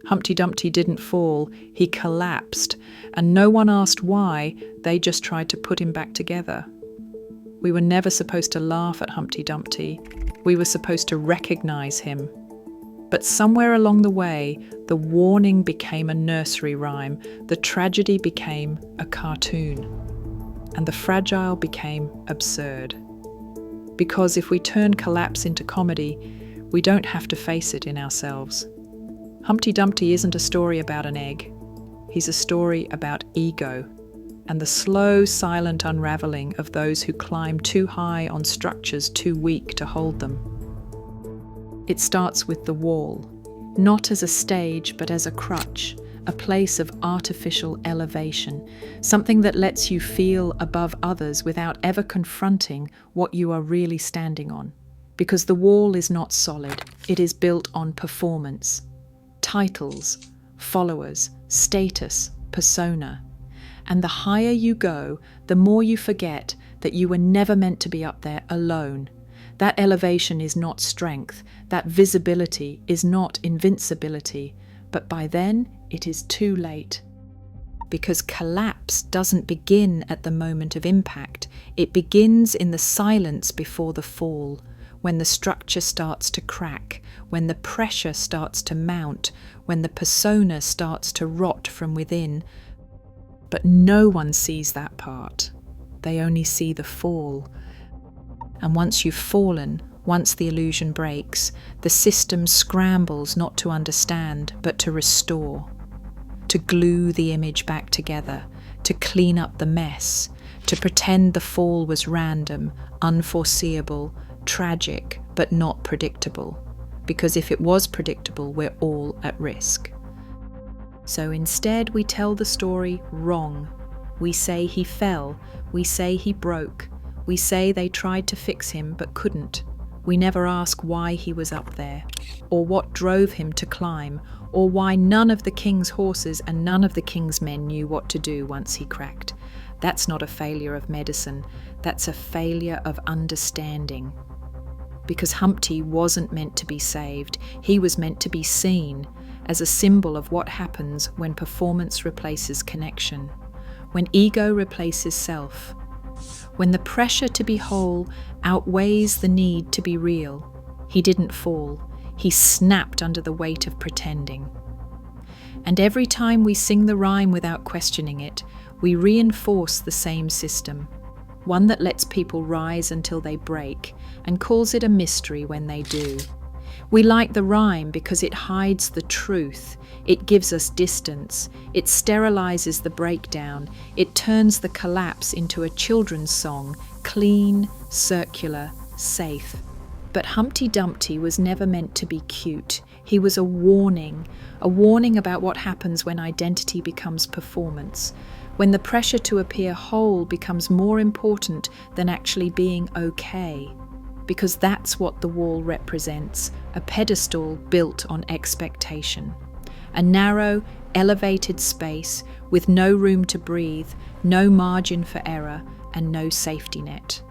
Humpty Dumpty didn't fall, he collapsed, and no one asked why, they just tried to put him back together. We were never supposed to laugh at Humpty Dumpty, we were supposed to recognize him. But somewhere along the way, the warning became a nursery rhyme, the tragedy became a cartoon, and the fragile became absurd. Because if we turn collapse into comedy, we don't have to face it in ourselves. Humpty Dumpty isn't a story about an egg. He's a story about ego and the slow, silent unraveling of those who climb too high on structures too weak to hold them. It starts with the wall, not as a stage but as a crutch, a place of artificial elevation, something that lets you feel above others without ever confronting what you are really standing on. Because the wall is not solid, it is built on performance. Titles, followers, status, persona. And the higher you go, the more you forget that you were never meant to be up there alone. That elevation is not strength, that visibility is not invincibility, but by then it is too late. Because collapse doesn't begin at the moment of impact, it begins in the silence before the fall. When the structure starts to crack, when the pressure starts to mount, when the persona starts to rot from within. But no one sees that part. They only see the fall. And once you've fallen, once the illusion breaks, the system scrambles not to understand, but to restore. To glue the image back together, to clean up the mess, to pretend the fall was random, unforeseeable, tragic, but not predictable. Because if it was predictable, we're all at risk. So instead we tell the story wrong. We say he fell, we say he broke, we say they tried to fix him but couldn't. We never ask why he was up there, or what drove him to climb, or why none of the king's horses and none of the king's men knew what to do once he cracked. That's not a failure of medicine, that's a failure of understanding. Because Humpty wasn't meant to be saved, he was meant to be seen as a symbol of what happens when performance replaces connection, when ego replaces self, when the pressure to be whole outweighs the need to be real. He didn't fall, he snapped under the weight of pretending. And every time we sing the rhyme without questioning it, we reinforce the same system, one that lets people rise until they break and calls it a mystery when they do. We like the rhyme because it hides the truth, it gives us distance, it sterilizes the breakdown, it turns the collapse into a children's song, clean, circular, safe. But Humpty Dumpty was never meant to be cute. He was a warning about what happens when identity becomes performance, when the pressure to appear whole becomes more important than actually being okay. Because that's what the wall represents, a pedestal built on expectation. A narrow, elevated space with no room to breathe, no margin for error, and no safety net.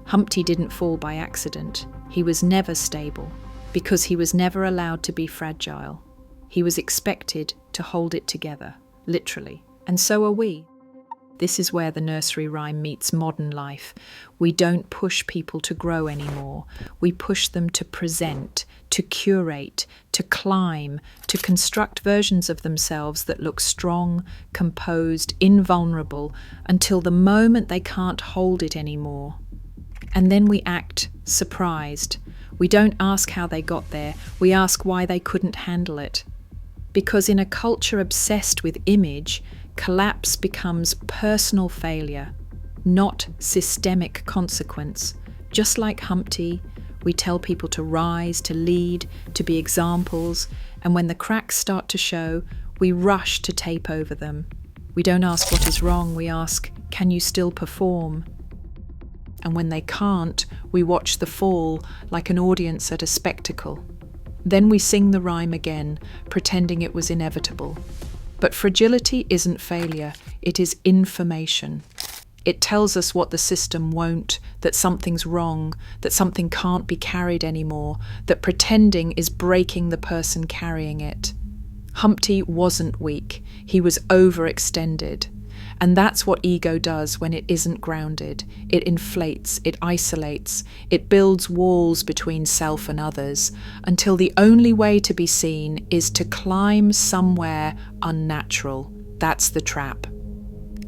Humpty didn't fall by accident. He was never stable, because he was never allowed to be fragile. He was expected to hold it together, literally. And so are we. This is where the nursery rhyme meets modern life. We don't push people to grow anymore. We push them to present, to curate, to climb, to construct versions of themselves that look strong, composed, invulnerable, until the moment they can't hold it anymore. And then we act surprised. We don't ask how they got there. We ask why they couldn't handle it. Because in a culture obsessed with image, collapse becomes personal failure, not systemic consequence. Just like Humpty, we tell people to rise, to lead, to be examples, and when the cracks start to show, we rush to tape over them. We don't ask what is wrong, we ask, can you still perform? And when they can't, we watch the fall like an audience at a spectacle. Then we sing the rhyme again, pretending it was inevitable. But fragility isn't failure, it is information. It tells us what the system won't, that something's wrong, that something can't be carried anymore, that pretending is breaking the person carrying it. Humpty wasn't weak, he was overextended. And that's what ego does when it isn't grounded. It inflates, it isolates, it builds walls between self and others, until the only way to be seen is to climb somewhere unnatural. That's the trap.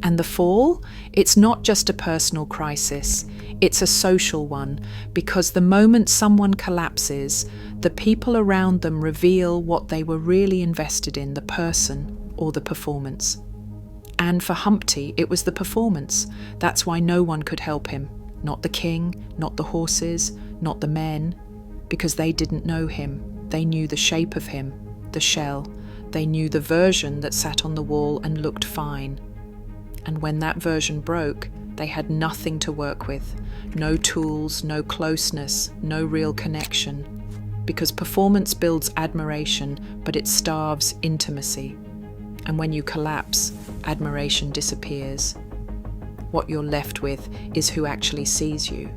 And the fall? It's not just a personal crisis, it's a social one, because the moment someone collapses, the people around them reveal what they were really invested in, the person or the performance. And for Humpty, it was the performance. That's why no one could help him. Not the king, not the horses, not the men, because they didn't know him. They knew the shape of him, the shell. They knew the version that sat on the wall and looked fine. And when that version broke, they had nothing to work with. No tools, no closeness, no real connection. Because performance builds admiration, but it starves intimacy. And when you collapse, admiration disappears. What you're left with is who actually sees you.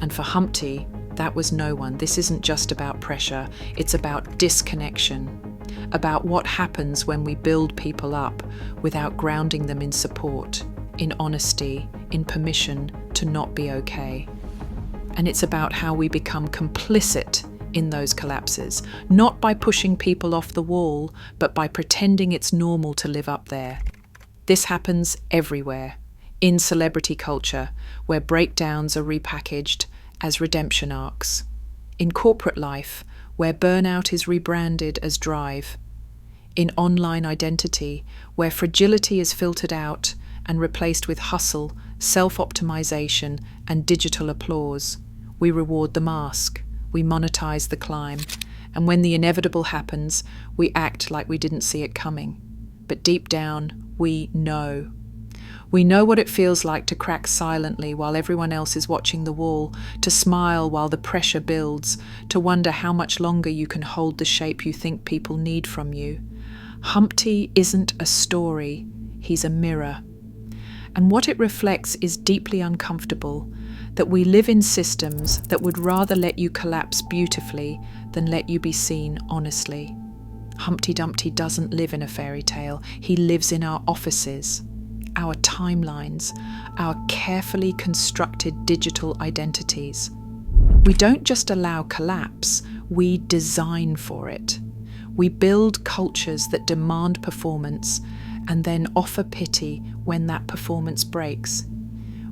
And for Humpty, that was no one. This isn't just about pressure, it's about disconnection, about what happens when we build people up without grounding them in support, in honesty, in permission to not be okay. And it's about how we become complicit in those collapses, not by pushing people off the wall, but by pretending it's normal to live up there. This happens everywhere, in celebrity culture, where breakdowns are repackaged as redemption arcs, in corporate life, where burnout is rebranded as drive, in online identity, where fragility is filtered out and replaced with hustle, self-optimization, and digital applause. We reward the mask. We monetize the climb, and when the inevitable happens, we act like we didn't see it coming. But deep down, we know. We know what it feels like to crack silently while everyone else is watching the wall, to smile while the pressure builds, to wonder how much longer you can hold the shape you think people need from you. Humpty isn't a story, he's a mirror. And what it reflects is deeply uncomfortable, that we live in systems that would rather let you collapse beautifully than let you be seen honestly. Humpty Dumpty doesn't live in a fairy tale. He lives in our offices, our timelines, our carefully constructed digital identities. We don't just allow collapse, we design for it. We build cultures that demand performance and then offer pity when that performance breaks.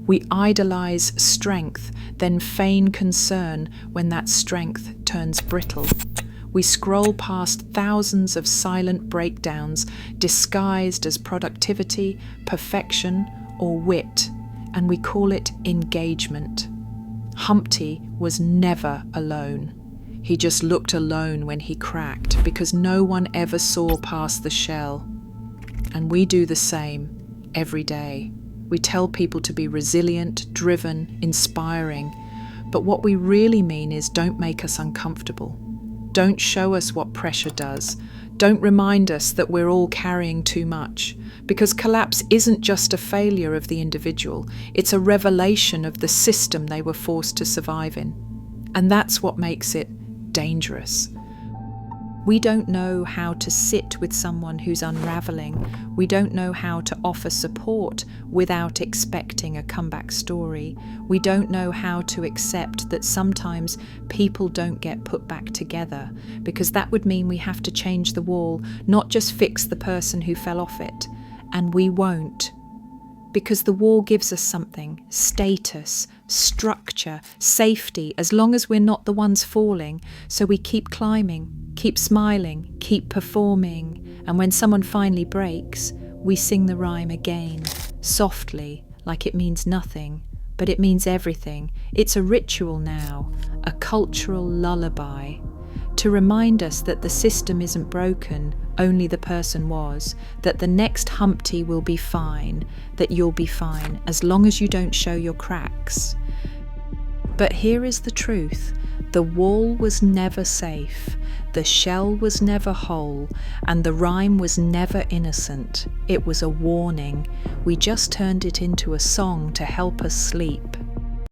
We idolize strength, then feign concern when that strength turns brittle. We scroll past thousands of silent breakdowns disguised as productivity, perfection, or wit, and we call it engagement. Humpty was never alone. He just looked alone when he cracked because no one ever saw past the shell. And we do the same every day. We tell people to be resilient, driven, inspiring, but what we really mean is don't make us uncomfortable. Don't show us what pressure does. Don't remind us that we're all carrying too much, because collapse isn't just a failure of the individual, it's a revelation of the system they were forced to survive in. And that's what makes it dangerous. We don't know how to sit with someone who's unraveling. We don't know how to offer support without expecting a comeback story. We don't know how to accept that sometimes people don't get put back together, because that would mean we have to change the wall, not just fix the person who fell off it. And we won't. Because the wall gives us something: status, structure, safety, as long as we're not the ones falling. So we keep climbing, keep smiling, keep performing. And when someone finally breaks, we sing the rhyme again, softly, like it means nothing, but it means everything. It's a ritual now, a cultural lullaby, to remind us that the system isn't broken, only the person was, that the next Humpty will be fine, that you'll be fine, as long as you don't show your cracks. But here is the truth: the wall was never safe, the shell was never whole, and the rhyme was never innocent. It was a warning. We just turned it into a song to help us sleep.